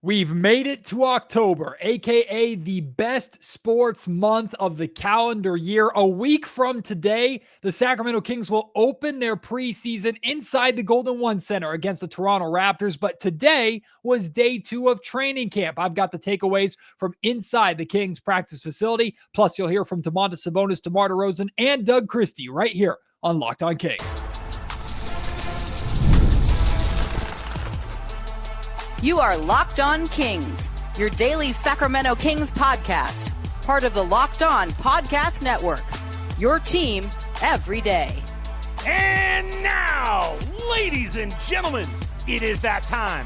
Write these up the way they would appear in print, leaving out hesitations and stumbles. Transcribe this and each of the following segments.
We've made it to October, aka the best sports month of the calendar year. A week from today, the Sacramento Kings will open their preseason inside the Golden One Center against the Toronto Raptors. But today was day 2 of training camp. I've got the takeaways from inside the Kings practice facility. Plus, you'll hear from Domantas Sabonis, DeMar DeRozan, and Doug Christie right here on Locked On Kings. You are Locked On Kings, your daily Sacramento Kings podcast, part of the Locked On Podcast Network, your team every day. And now, ladies and gentlemen, it is that time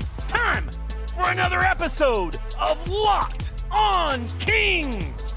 for another episode of Locked On Kings.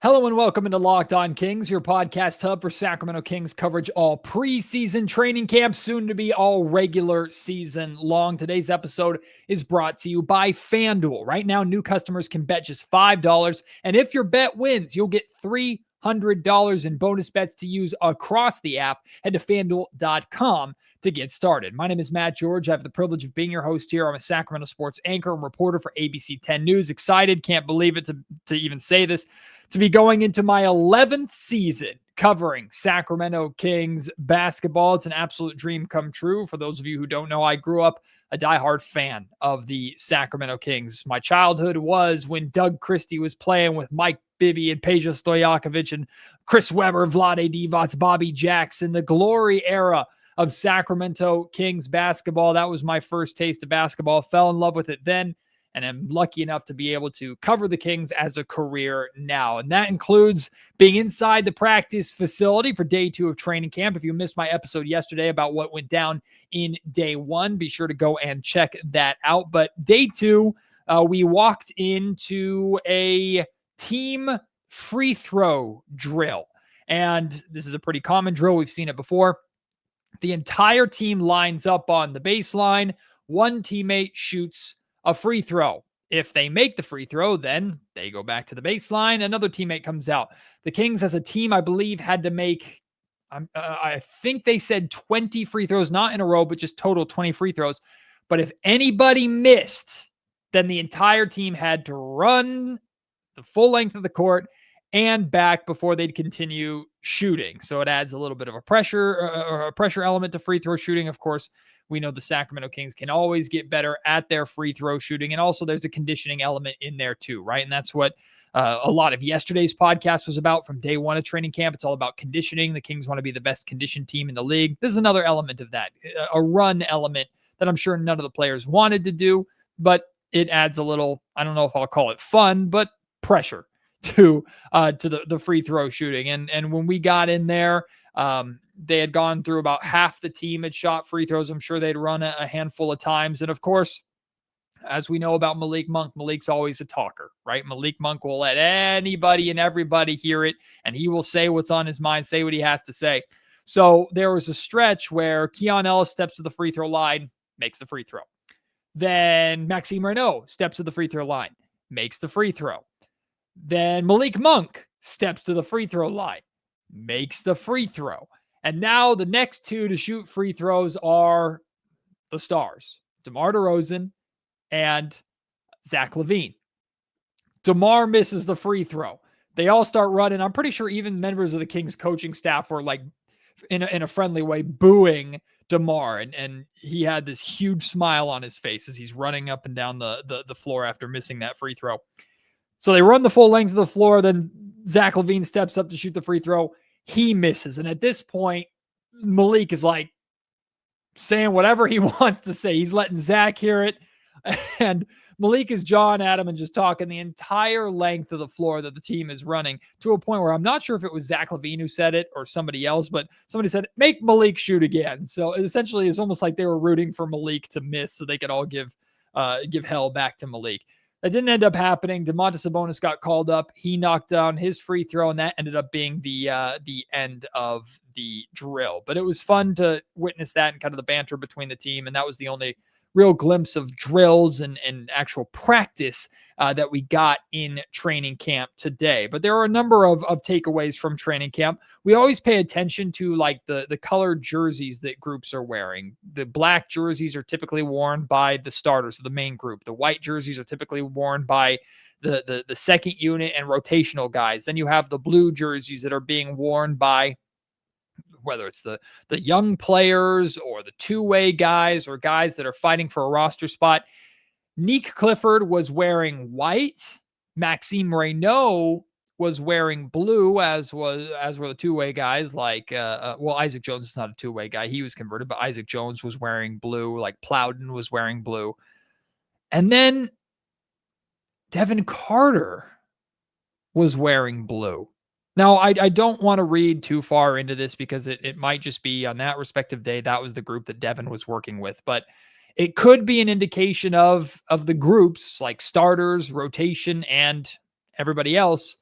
Hello and welcome into Locked On Kings, your podcast hub for Sacramento Kings coverage all preseason training camp, soon to be all regular season long. Today's episode is brought to you by FanDuel. Right now, new customers can bet just $5, and if your bet wins, you'll get $300 in bonus bets to use across the app. Head to FanDuel.com to get started. My name is Matt George. I have the privilege of being your host here. I'm a Sacramento sports anchor and reporter for ABC 10 News. Excited, can't believe it to even say this, to be going into my 11th season covering Sacramento Kings basketball. It's an absolute dream come true. For those of you who don't know, I grew up a diehard fan of the Sacramento Kings. My childhood was when Doug Christie was playing with Mike Bibby and Peja Stojakovic and Chris Webber, Vlade Divac, Bobby Jackson, the glory era of Sacramento Kings basketball. That was my first taste of basketball. Fell in love with it then, and I'm lucky enough to be able to cover the Kings as a career now. And that includes being inside the practice facility for day 2 of training camp. If you missed my episode yesterday about what went down in day 1, be sure to go and check that out. But day 2, we walked into a team free throw drill. And this is a pretty common drill. We've seen it before. The entire team lines up on the baseline. One teammate shoots a free throw. If they make the free throw, then they go back to the baseline. Another teammate comes out. The Kings as a team, I believe, had to make, I think they said 20 free throws, not in a row, but just total 20 free throws. But if anybody missed, then the entire team had to run the full length of the court and back before they'd continue shooting. So it adds a little bit of a pressure element to free throw shooting. Of course, we know the Sacramento Kings can always get better at their free throw shooting. And also there's a conditioning element in there too, right? And that's what a lot of yesterday's podcast was about from day 1 of training camp. It's all about conditioning. The Kings want to be the best conditioned team in the league. This is another element of that, a run element that I'm sure none of the players wanted to do, but it adds a little, I don't know if I'll call it fun, but pressure to the free throw shooting. And when we got in there, they had gone through about half the team had shot free throws. I'm sure they'd run a handful of times. And of course, as we know about Malik Monk, Malik's always a talker, right? Malik Monk will let anybody and everybody hear it, and he will say what's on his mind, say what he has to say. So there was a stretch where Keon Ellis steps to the free throw line, makes the free throw. Then Maxime Renaud steps to the free throw line, makes the free throw. Then Malik Monk steps to the free throw line, makes the free throw. And now the next 2 to shoot free throws are the stars, DeMar DeRozan and Zach LaVine. DeMar misses the free throw. They all start running. I'm pretty sure even members of the Kings coaching staff were like, in a friendly way, booing DeMar. And he had this huge smile on his face as he's running up and down the floor after missing that free throw. So they run the full length of the floor. Then Zach LaVine steps up to shoot the free throw. He misses. And at this point, Malik is like saying whatever he wants to say. He's letting Zach hear it. And Malik is jawing at him and just talking the entire length of the floor that the team is running, to a point where I'm not sure if it was Zach LaVine who said it or somebody else, but somebody said, make Malik shoot again. So essentially it's almost like they were rooting for Malik to miss so they could all give hell back to Malik. That didn't end up happening. Domantas Sabonis got called up. He knocked down his free throw, and that ended up being the end of the drill. But it was fun to witness that and kind of the banter between the team, and that was the only real glimpse of drills and actual practice that we got in training camp today. But there are a number of takeaways from training camp. We always pay attention to like the colored jerseys that groups are wearing. The black jerseys are typically worn by the starters of the main group. The white jerseys are typically worn by the second unit and rotational guys. Then you have the blue jerseys that are being worn by whether it's the young players or the two-way guys or guys that are fighting for a roster spot. Nick Clifford was wearing white. Maxime Reynaud was wearing blue, as were the two-way guys. Like, Isaac Jones is not a two-way guy. He was converted, but Isaac Jones was wearing blue. Like Plowden was wearing blue. And then Devin Carter was wearing blue. Now, I don't want to read too far into this because it might just be on that respective day. That was the group that Devin was working with, but it could be an indication of the groups like starters, rotation, and everybody else.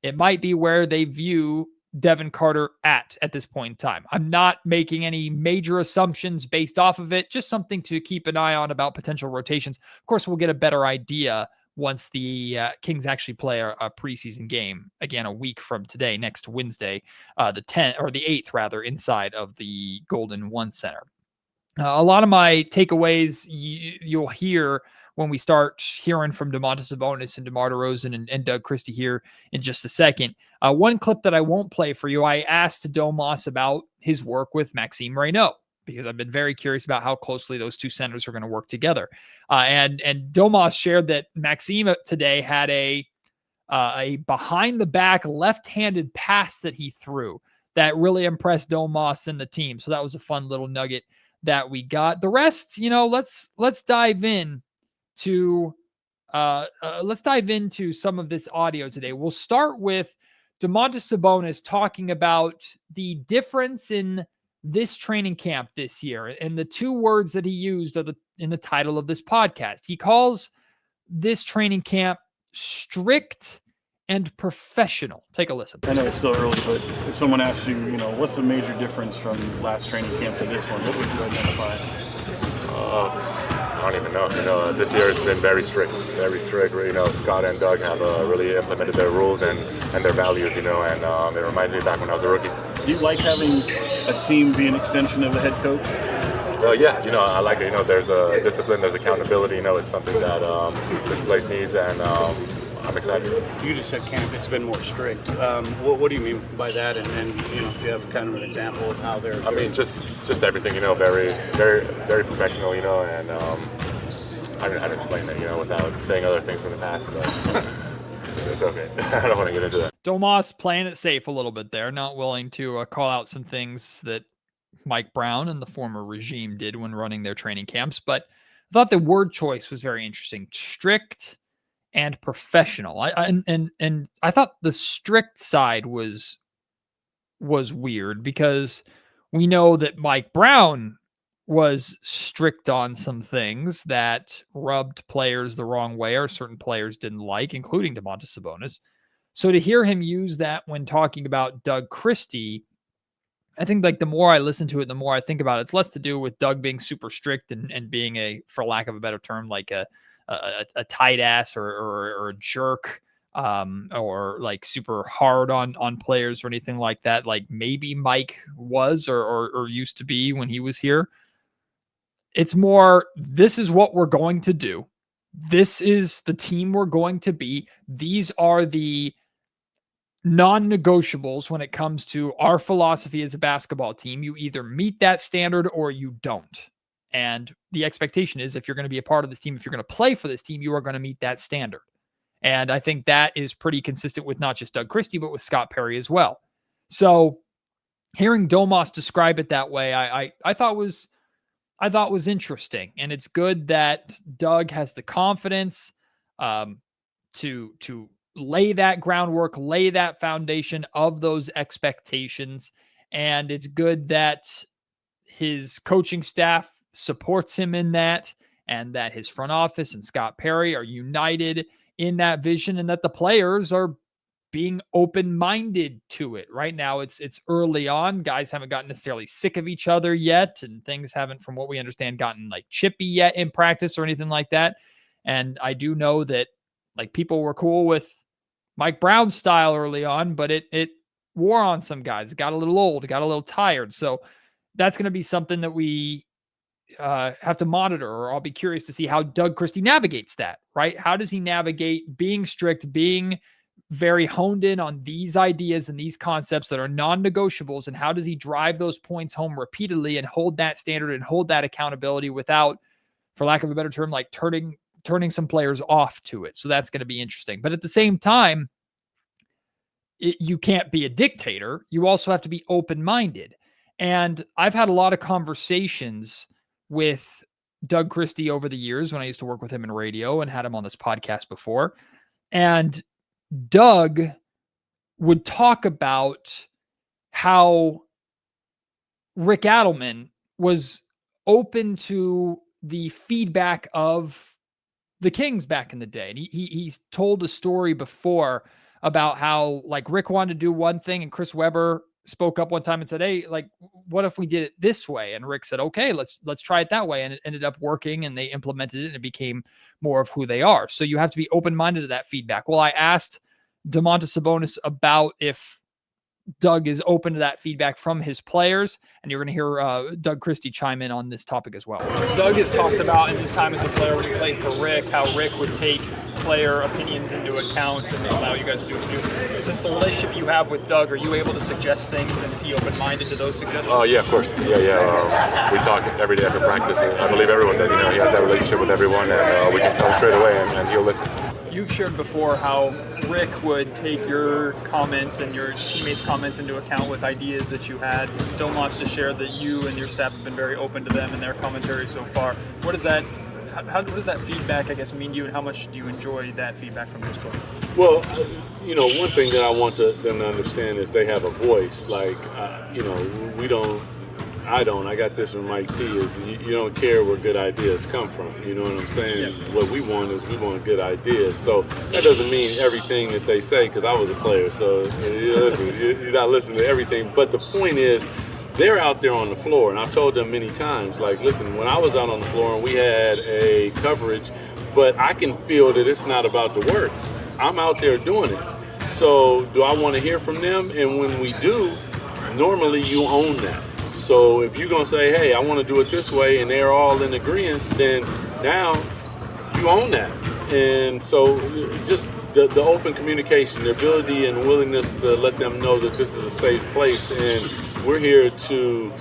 It might be where they view Devin Carter at this point in time. I'm not making any major assumptions based off of it, just something to keep an eye on about potential rotations. Of course, we'll get a better idea once the Kings actually play a preseason game again a week from today, next Wednesday, the 10th or the 8th rather, inside of the Golden One Center. A lot of my takeaways you'll hear when we start hearing from Domantas Sabonis and DeMar DeRozan and Doug Christie here in just a second. One clip that I won't play for you, I asked Domas about his work with Maxime Reynaud, because I've been very curious about how closely those two centers are going to work together. And Domas shared that Maxime today had a behind-the-back left-handed pass that he threw that really impressed Domas and the team. So that was a fun little nugget that we got. The rest, let's dive in to some of this audio today. We'll start with Domantas Sabonis talking about the difference in this training camp this year, and the two words that he used are in the title of this podcast. He calls this training camp strict and professional. Take a listen. I know it's still early, but if someone asks you, what's the major difference from last training camp to this one, what would you identify? I don't even know. This year it's been very strict. Scott and Doug have really implemented their rules and their values, and it reminds me back when I was a rookie. Do you like having a team be an extension of the head coach? Yeah, I like it. There's a discipline, there's accountability. It's something that this place needs, and I'm excited. You just said camp, it's been more strict. What do you mean by that? And do you have kind of an example of how they're... I mean, just everything, very, very, very professional, and I don't know how to explain it, without saying other things from the past, but it's okay. I don't want to get into that. Domas playing it safe a little bit there, not willing to call out some things that Mike Brown and the former regime did when running their training camps, but I thought the word choice was very interesting. Strict and professional. I thought the strict side was weird because we know that Mike Brown was strict on some things that rubbed players the wrong way or certain players didn't like, including Domantas Sabonis. So to hear him use that when talking about Doug Christie, I think like the more I listen to it, the more I think about it, it's less to do with Doug being super strict and being a, for lack of a better term, like a tight ass or a jerk, or like super hard on players or anything like that. Like maybe Mike was or used to be when he was here. It's more, this is what we're going to do. This is the team we're going to be. These are the non-negotiables when it comes to our philosophy as a basketball team. You either meet that standard or you don't. And the expectation is if you're going to be a part of this team, if you're going to play for this team, you are going to meet that standard. And I think that is pretty consistent with not just Doug Christie, but with Scott Perry as well. So hearing Domas describe it that way, I thought was interesting. And it's good that Doug has the confidence to lay that groundwork, lay that foundation of those expectations. And it's good that his coaching staff supports him in that, and that his front office and Scott Perry are united in that vision, and that the players are being open-minded to it. Right now, it's early on. Guys haven't gotten necessarily sick of each other yet, and things haven't, from what we understand, gotten like chippy yet in practice or anything like that. And I do know that like people were cool with Mike Brown's style early on, but it wore on some guys. It got a little old, it got a little tired. So that's going to be something that we have to monitor, or I'll be curious to see how Doug Christie navigates that, right? How does he navigate being strict, being very honed in on these ideas and these concepts that are non-negotiables, and how does he drive those points home repeatedly and hold that standard and hold that accountability without, for lack of a better term, like turning some players off to it. So that's going to be interesting. But at the same time, you can't be a dictator. You also have to be open-minded. And I've had a lot of conversations with Doug Christie over the years when I used to work with him in radio and had him on this podcast before. And Doug would talk about how Rick Adelman was open to the feedback of the Kings back in the day. And he's told a story before about how like Rick wanted to do one thing and Chris Webber spoke up one time and said, hey, like, what if we did it this way? And Rick said, okay, let's try it that way. And it ended up working, and they implemented it, and it became more of who they are. So you have to be open-minded to that feedback. Well, I asked Domantas Sabonis about if Doug is open to that feedback from his players, and you're going to hear Doug Christie chime in on this topic as well. Doug has talked about in his time as a player when he played for Rick, how Rick would take player opinions into account and allow you guys to do what you do. Since the relationship you have with Doug, are you able to suggest things, and is he open-minded to those suggestions? Oh, yeah, of course. Yeah. We talk every day after practice, and I believe everyone does. He has that relationship with everyone, and we can tell him straight away, and he'll listen. You've shared before how Rick would take your comments and your teammates' comments into account with ideas that you had. Dome wants to share that you and your staff have been very open to them and their commentary so far. What does that feedback, I guess, mean to you, and how much do you enjoy that feedback from those players? Well, one thing that I want them to understand is they have a voice. Like, I got this from Mike T, is you don't care where good ideas come from. You know what I'm saying? Yeah. What we want good ideas. So that doesn't mean everything that they say, because I was a player. So you're not listening to everything. But the point is, they're out there on the floor, and I've told them many times, like, listen, when I was out on the floor and we had a coverage, but I can feel that it's not about the work. I'm out there doing it. So do I want to hear from them? And when we do, normally you own that. So if you're going to say, hey, I want to do it this way, and they're all in agreement, then now you own that. And so just the open communication, the ability and willingness to let them know that this is a safe place, and we're here to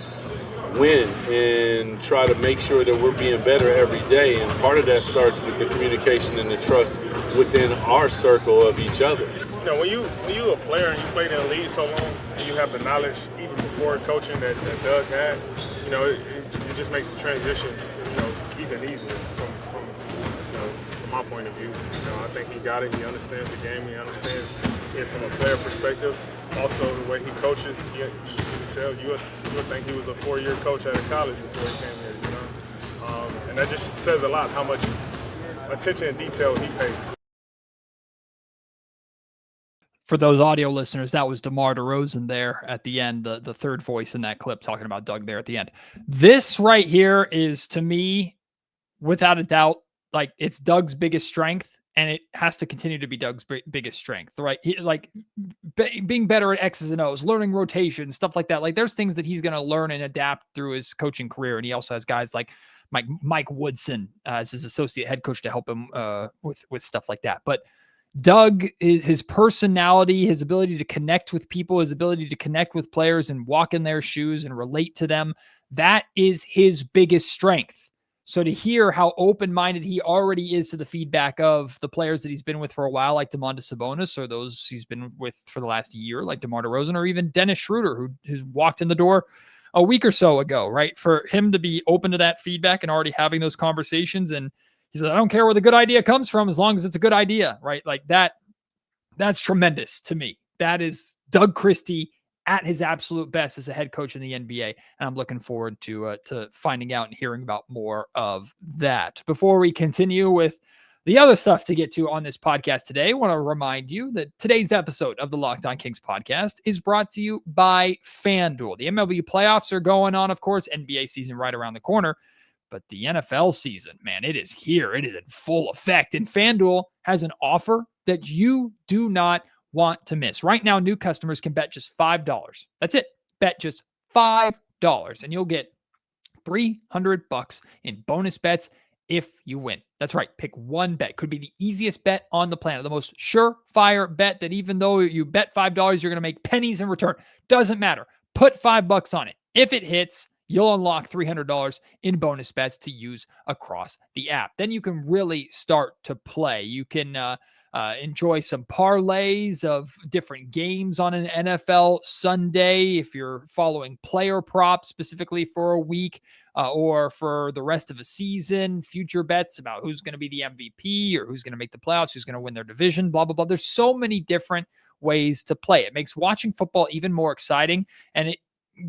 win and try to make sure that we're being better every day. And part of that starts with the communication and the trust within our circle of each other. When you a player and you played in the league so long, and you have the knowledge even before coaching that Doug had, it just makes the transition, even easier from my point of view. I think he got it. He understands the game. He understands it from a player perspective. Also, the way he coaches, you can tell you would think he was a 4-year coach at a college before he came here. And that just says a lot how much attention and detail he pays. For those audio listeners, that was DeMar DeRozan there at the end, the third voice in that clip talking about Doug there at the end. This right here is, to me, without a doubt, like, it's Doug's biggest strength, and it has to continue to be Doug's biggest strength, right? Being better at X's and O's, learning rotation, stuff like that. Like, there's things that he's going to learn and adapt through his coaching career, and he also has guys like Mike Woodson as his associate head coach to help him with stuff like that. But Doug, is his personality, his ability to connect with people, his ability to connect with players and walk in their shoes and relate to them, that is his biggest strength. So to hear how open-minded he already is to the feedback of the players that he's been with for a while, like Domantas Sabonis, or those he's been with for the last year, like DeMar DeRozan, or even Dennis Schroeder, who's walked in the door a week or so ago, right? For him to be open to that feedback and already having those conversations, and he said, I don't care where the good idea comes from as long as it's a good idea, right? Like that's tremendous to me. That is Doug Christie at his absolute best as a head coach in the NBA. And I'm looking forward to finding out and hearing about more of that. Before we continue with The other stuff to get to on this podcast today, I want to remind you that today's episode of the Locked On Kings podcast is brought to you by FanDuel. The MLB playoffs are going on, of course, NBA season right around the corner, but the NFL season, man, it is here. It is in full effect, and FanDuel has an offer that you do not want to miss. Right now, new customers can bet just $5. That's it. Bet just $5, and you'll get $300 in bonus bets if you win. That's right. Pick one bet. Could be the easiest bet on the planet, the most surefire bet that even though you bet $5, you're going to make pennies in return. Doesn't matter. Put $5 on it. If it hits, you'll unlock $300 in bonus bets to use across the app. Then you can really start to play. You can enjoy some parlays of different games on an NFL Sunday if you're following player props specifically for a week or for the rest of a season, future bets about who's going to be the MVP or who's going to make the playoffs, who's going to win their division, blah, blah, blah. There's so many different ways to play. It makes watching football even more exciting, and it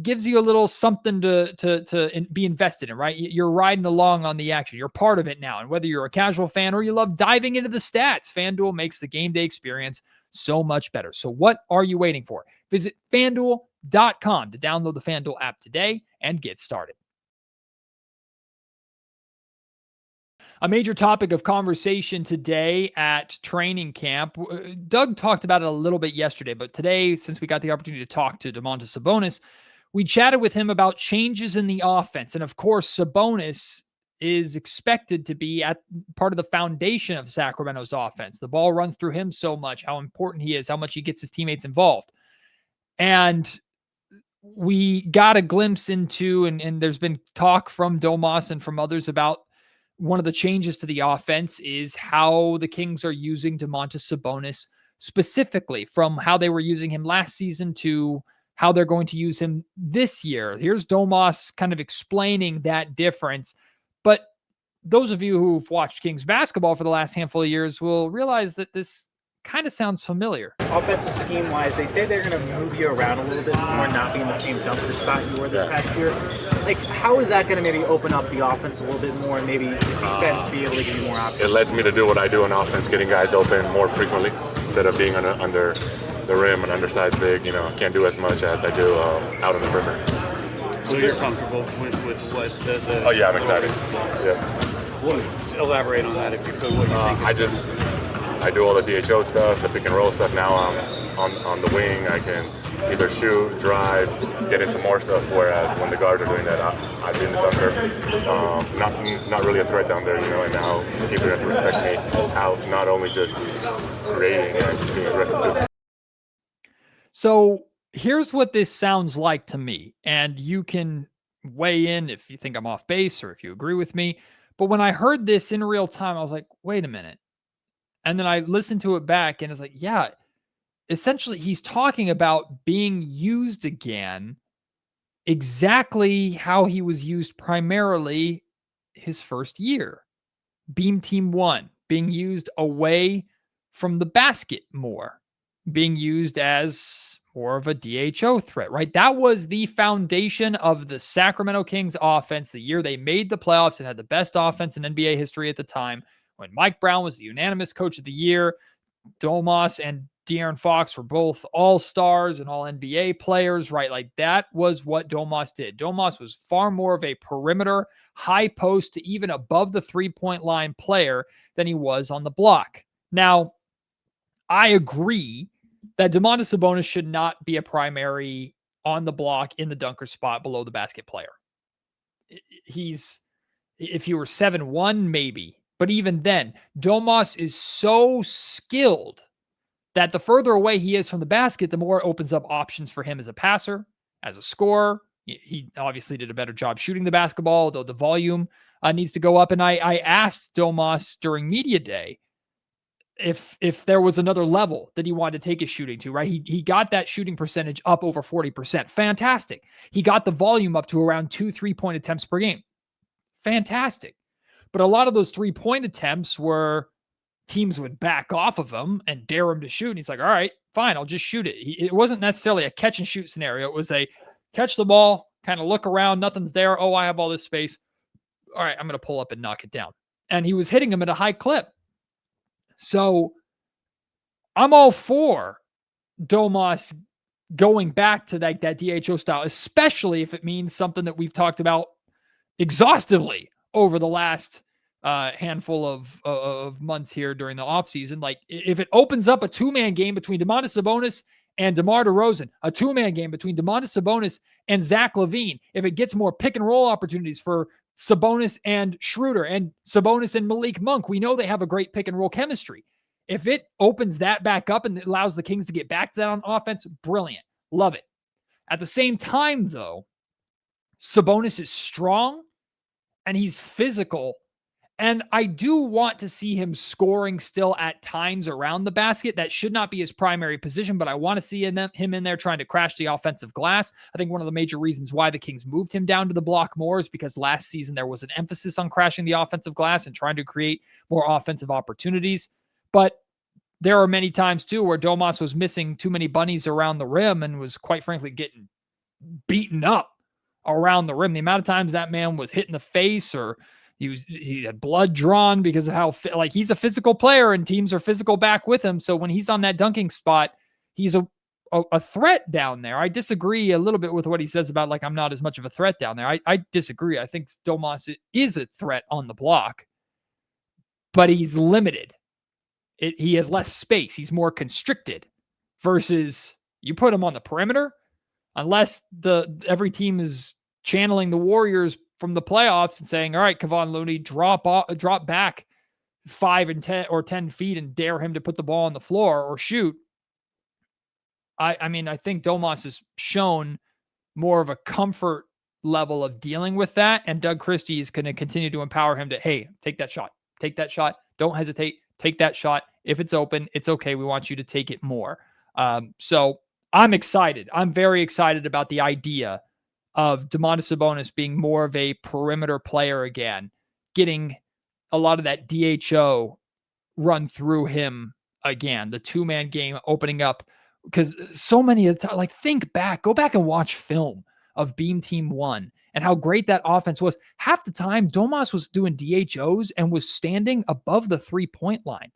gives you a little something to be invested in, right? You're riding along on the action. You're part of it now. And whether you're a casual fan or you love diving into the stats, FanDuel makes the game day experience so much better. So what are you waiting for? Visit FanDuel.com to download the FanDuel app today and get started. A major topic of conversation today at training camp. Doug talked about it a little bit yesterday, but today, since we got the opportunity to talk to Domantas Sabonis, we chatted with him about changes in the offense. And of course, Sabonis is expected to be at part of the foundation of Sacramento's offense. The ball runs through him so much, how important he is, how much he gets his teammates involved. And we got a glimpse into, and there's been talk from Domas and from others about one of the changes to the offense is how the Kings are using Domantas Sabonis, specifically from how they were using him last season to how they're going to use him this year. Here's Domas kind of explaining that difference. But those of you who've watched Kings basketball for the last handful of years will realize that this kind of sounds familiar. Offensive scheme-wise, they say they're going to move you around a little bit more, not be in the same dunker spot you were this past year. Like, how is that going to maybe open up the offense a little bit more and maybe the defense be able to give you more options? It lets me to do what I do on offense, getting guys open more frequently instead of being under the rim and undersized big. I can't do as much as I do out on the perimeter. So you're comfortable with what the... Oh, yeah, I'm excited. Yeah. Well, elaborate on that if you could. What you think I do all the DHO stuff, the pick and roll stuff. Now I'm on the wing. I can either shoot, drive, get into more stuff. Whereas when the guards are doing that, I'd be in the dunker. Not really a threat down there, And now teams have to respect me out, not only just creating and just being aggressive too. So here's what this sounds like to me, and you can weigh in if you think I'm off base or if you agree with me. But when I heard this in real time, I was like, wait a minute. And then I listened to it back and it's like, yeah, essentially he's talking about being used again exactly how he was used primarily his first year. Beam Team 1, being used away from the basket more, being used as more of a DHO threat, right? That was the foundation of the Sacramento Kings offense the year they made the playoffs and had the best offense in NBA history at the time. When Mike Brown was the unanimous coach of the year, Domas and De'Aaron Fox were both all-stars and all-NBA players, right? Like that was what Domas did. Domas was far more of a perimeter, high post to even above the three-point line player than he was on the block. Now, I agree that Domantas Sabonis should not be a primary on the block in the dunker spot below the basket player. If he were 7'1", maybe. But even then, Domas is so skilled that the further away he is from the basket, the more it opens up options for him as a passer, as a scorer. He obviously did a better job shooting the basketball, though the volume needs to go up. And I asked Domas during media day if there was another level that he wanted to take his shooting to, right? He got that shooting percentage up over 40%. Fantastic. He got the volume up to around 2 3-point attempts per game. Fantastic. But a lot of those 3-point attempts were teams would back off of him and dare him to shoot. And he's like, all right, fine, I'll just shoot it. It wasn't necessarily a catch and shoot scenario. It was a catch the ball, kind of look around, nothing's there. Oh, I have all this space. All right, I'm going to pull up and knock it down. And he was hitting him at a high clip. So I'm all for Domas going back to that DHO style, especially if it means something that we've talked about exhaustively over the last handful of months here during the offseason. Like, if it opens up a two-man game between Domantas Sabonis and DeMar DeRozan, a two-man game between Domantas Sabonis and Zach LaVine, if it gets more pick-and-roll opportunities for Sabonis and Schroeder and Sabonis and Malik Monk, we know they have a great pick-and-roll chemistry. If it opens that back up and allows the Kings to get back to that on offense, brilliant. Love it. At the same time, though, Sabonis is strong and he's physical. And I do want to see him scoring still at times around the basket. That should not be his primary position, but I want to see him in there trying to crash the offensive glass. I think one of the major reasons why the Kings moved him down to the block more is because last season there was an emphasis on crashing the offensive glass and trying to create more offensive opportunities. But there are many times, too, where Domas was missing too many bunnies around the rim and was, quite frankly, getting beaten up around the rim. The amount of times that man was hit in the face, or he had blood drawn because of how, he's a physical player and teams are physical back with him. So when he's on that dunking spot, he's a threat down there. I disagree a little bit with what he says about, I'm not as much of a threat down there. I disagree. I think Domas is a threat on the block, but he's limited. He has less space. He's more constricted versus you put him on the perimeter, unless every team is channeling the Warriors from the playoffs and saying, all right, Kevon Looney, drop back 5 and 10 or 10 feet and dare him to put the ball on the floor or shoot. I mean, I think Domas has shown more of a comfort level of dealing with that. And Doug Christie is going to continue to empower him to, hey, take that shot. Take that shot. Don't hesitate. Take that shot. If it's open, it's okay. We want you to take it more. So I'm excited. I'm very excited about the idea of Domantas Sabonis being more of a perimeter player again, getting a lot of that DHO run through him again, the two-man game opening up, because so many of the time, go back and watch film of Beam Team 1 and how great that offense was. Half the time, Domas was doing DHOs and was standing above the three-point line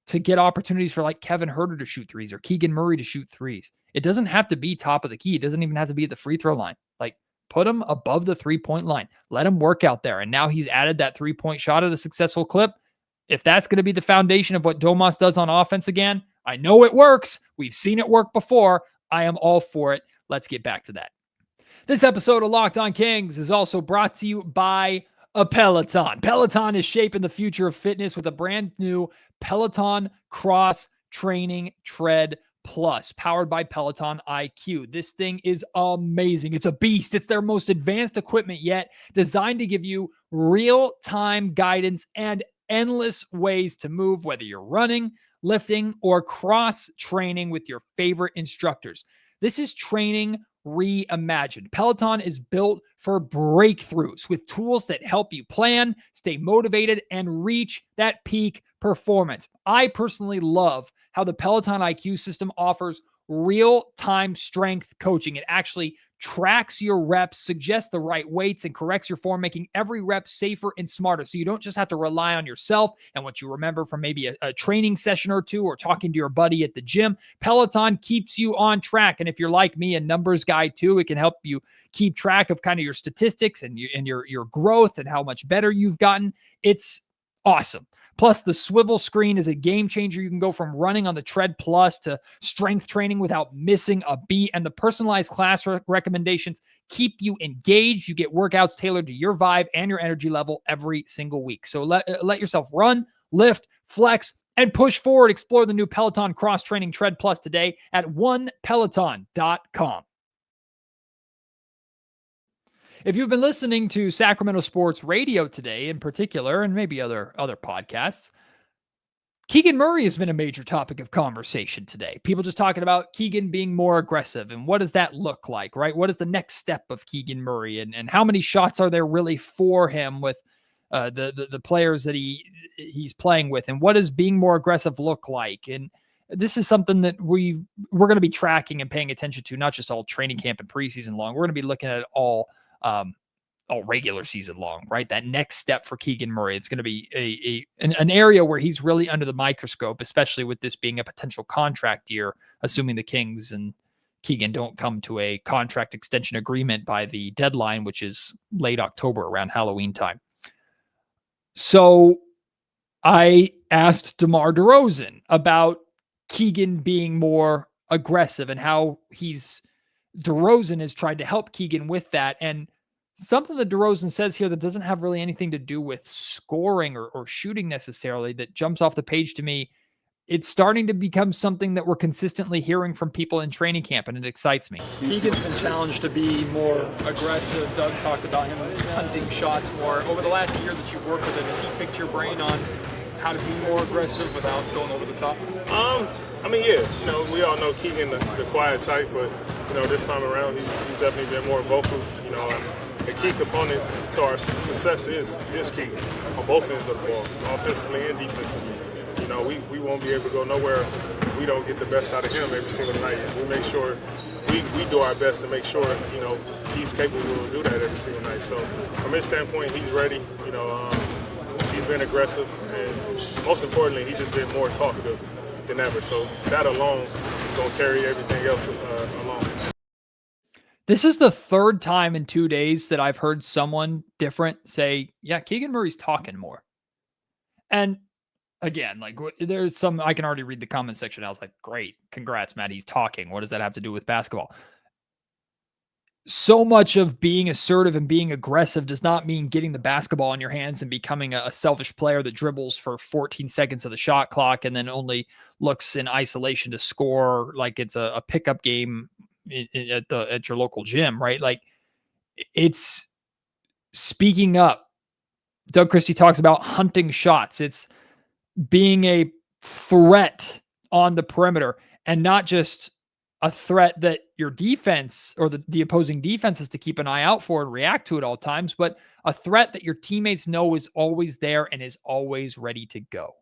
to get opportunities for Kevin Huerter to shoot threes or Keegan Murray to shoot threes. It doesn't have to be top of the key. It doesn't even have to be at the free throw line. Put him above the three-point line. Let him work out there. And now he's added that three-point shot at a successful clip. If that's going to be the foundation of what Domas does on offense again, I know it works. We've seen it work before. I am all for it. Let's get back to that. This episode of Locked On Kings is also brought to you by a Peloton. Peloton is shaping the future of fitness with a brand new Peloton Cross Training Tread Plus, powered by Peloton IQ. This thing is amazing. It's a beast. It's their most advanced equipment yet, designed to give you real-time guidance and endless ways to move, whether you're running, lifting, or cross-training with your favorite instructors. This is training reimagined. Peloton is built for breakthroughs with tools that help you plan, stay motivated, and reach that peak performance. I personally love how the Peloton IQ system offers real-time strength coaching. It actually tracks your reps, suggests the right weights, and corrects your form, making every rep safer and smarter. So you don't just have to rely on yourself and what you remember from maybe a training session or two or talking to your buddy at the gym. Peloton keeps you on track. And if you're like me, a numbers guy too, it can help you keep track of kind of your statistics and your growth and how much better you've gotten. It's awesome. Plus, the swivel screen is a game changer. You can go from running on the Tread Plus to strength training without missing a beat. And the personalized class recommendations keep you engaged. You get workouts tailored to your vibe and your energy level every single week. So let yourself run, lift, flex, and push forward. Explore the new Peloton Cross Training Tread Plus today at onepeloton.com. If you've been listening to Sacramento Sports Radio today in particular, and maybe other podcasts, Keegan Murray has been a major topic of conversation today. People just talking about Keegan being more aggressive and what does that look like, right? What is the next step of Keegan Murray and how many shots are there really for him with the players that he's playing with, and what does being more aggressive look like? And this is something that we're going to be tracking and paying attention to, not just all training camp and preseason long. We're going to be looking at it all all regular season long, right? That next step for Keegan Murray, it's going to be an area where he's really under the microscope, especially with this being a potential contract year, assuming the Kings and Keegan don't come to a contract extension agreement by the deadline, which is late October around Halloween time. So I asked DeMar DeRozan about Keegan being more aggressive and how DeRozan has tried to help Keegan with that. And something that DeRozan says here that doesn't have really anything to do with scoring or shooting necessarily that jumps off the page to me. It's starting to become something that we're consistently hearing from people in training camp, and it excites me. Keegan's been challenged to be more aggressive. Doug talked about him hunting shots more. Over the last year that you've worked with him, has he picked your brain on how to be more aggressive without going over the top? I mean, yeah, we all know Keegan, the quiet type, but, this time around, he's definitely been more vocal. A key component to our success is Keegan on both ends of the ball, offensively and defensively. We won't be able to go nowhere if we don't get the best out of him every single night. And we make sure we do our best to make sure, he's capable to do that every single night. So from his standpoint, he's ready. He's been aggressive, and most importantly, he's just been more talkative than ever. So that alone is going to carry everything else along. This is the third time in 2 days that I've heard someone different say, yeah, Keegan Murray's talking more. And again, there's some, I can already read the comment section. I was like, great, congrats, Matt. He's talking. What does that have to do with basketball? So much of being assertive and being aggressive does not mean getting the basketball in your hands and becoming a selfish player that dribbles for 14 seconds of the shot clock and then only looks in isolation to score like it's a pickup game at your local gym, right? Like, it's speaking up. Doug Christie talks about hunting shots. It's being a threat on the perimeter, and not just a threat that your defense or the opposing defense has to keep an eye out for and react to at all times, but a threat that your teammates know is always there and is always ready to go.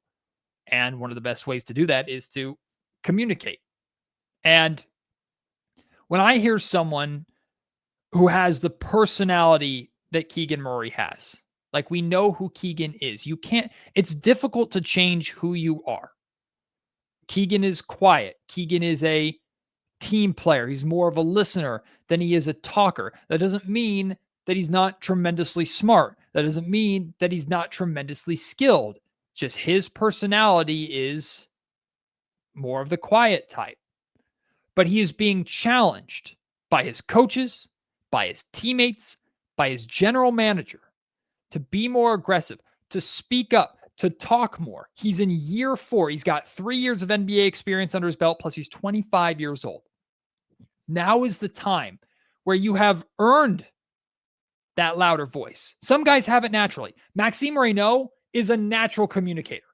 And one of the best ways to do that is to communicate. And when I hear someone who has the personality that Keegan Murray has, like, we know who Keegan is. It's difficult to change who you are. Keegan is quiet. Keegan is a team player. He's more of a listener than he is a talker. That doesn't mean that he's not tremendously smart. That doesn't mean that he's not tremendously skilled. Just his personality is more of the quiet type. But he is being challenged by his coaches, by his teammates, by his general manager to be more aggressive, to speak up, to talk more. He's in year 4. He's got 3 years of NBA experience under his belt, plus he's 25 years old. Now is the time where you have earned that louder voice. Some guys have it naturally. Maxime Reynaud is a natural communicator.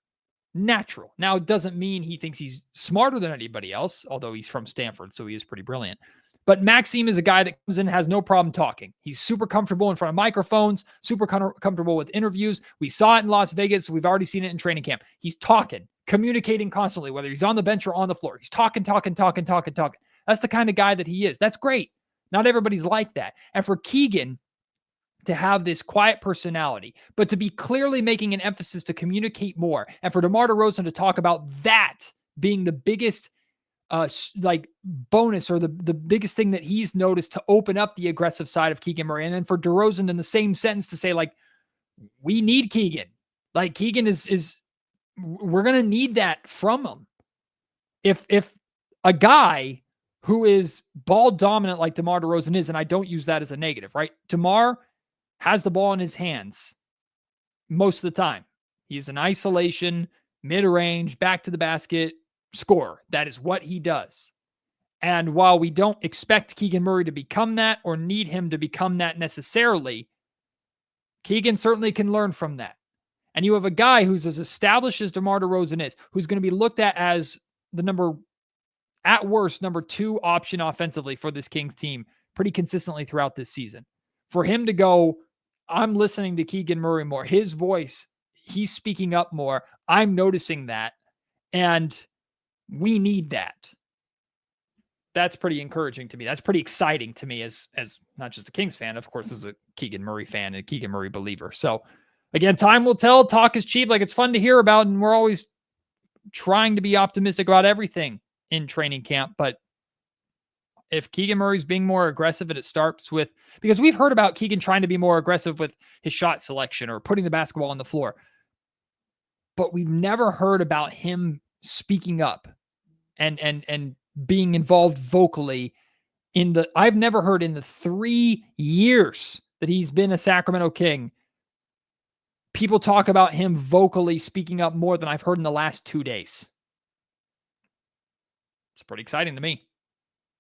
Natural. Now, it doesn't mean he thinks he's smarter than anybody else, although he's from Stanford, so he is pretty brilliant. But Maxime is a guy that comes in and has no problem talking. He's super comfortable in front of microphones, super comfortable with interviews. We saw it in Las Vegas. We've already seen it in training camp. He's talking, communicating constantly, whether he's on the bench or on the floor. He's talking. That's the kind of guy that he is. That's great. Not everybody's like that. And for Keegan to have this quiet personality, but to be clearly making an emphasis to communicate more, and for DeMar DeRozan to talk about that being the biggest bonus or the biggest thing that he's noticed to open up the aggressive side of Keegan Murray. And then for DeRozan in the same sentence to say, like, we need Keegan. Like, Keegan is we're going to need that from him. If a guy who is ball dominant like DeMar DeRozan is, and I don't use that as a negative, right? DeMar has the ball in his hands most of the time. He's in isolation, mid-range, back to the basket, scorer. That is what he does. And while we don't expect Keegan Murray to become that or need him to become that necessarily, Keegan certainly can learn from that. And you have a guy who's as established as DeMar DeRozan is, who's going to be looked at as at worst, number 2 option offensively for this Kings team pretty consistently throughout this season. For him to go, I'm listening to Keegan Murray more. His voice, he's speaking up more. I'm noticing that. And we need that. that's pretty encouraging to me. That's pretty exciting to me as not just a Kings fan, of course, as a Keegan Murray fan and a Keegan Murray believer. So again, time will tell. Talk is cheap. Like, it's fun to hear about, and we're always trying to be optimistic about everything in training camp. But if Keegan Murray's being more aggressive, and it starts with, because we've heard about Keegan trying to be more aggressive with his shot selection or putting the basketball on the floor, but we've never heard about him speaking up and being involved vocally I've never heard in the 3 years that he's been a Sacramento King, people talk about him vocally speaking up more than I've heard in the last 2 days. It's pretty exciting to me.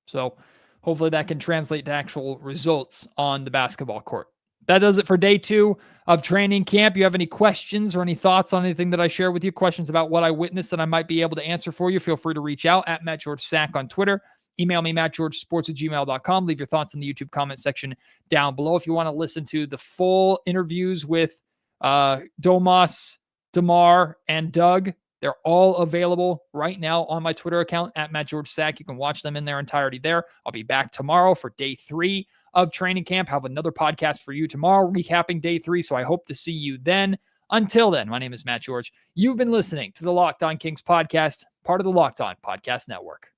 So hopefully that can translate to actual results on the basketball court. That does it for day 2 of training camp. You have any questions or any thoughts on anything that I share with you, questions about what I witnessed that I might be able to answer for you, feel free to reach out at Matt George Sack on Twitter. Email me, mattgeorgesports@gmail.com. Leave your thoughts in the YouTube comment section down below. If you want to listen to the full interviews with Domas, DeMar, and Doug, they're all available right now on my Twitter account at Matt George Sack. You can watch them in their entirety there. I'll be back tomorrow for day 3 of training camp. Have another podcast for you tomorrow recapping day 3. So I hope to see you then. Until then, my name is Matt George. You've been listening to the Locked On Kings podcast, part of the Locked On Podcast Network.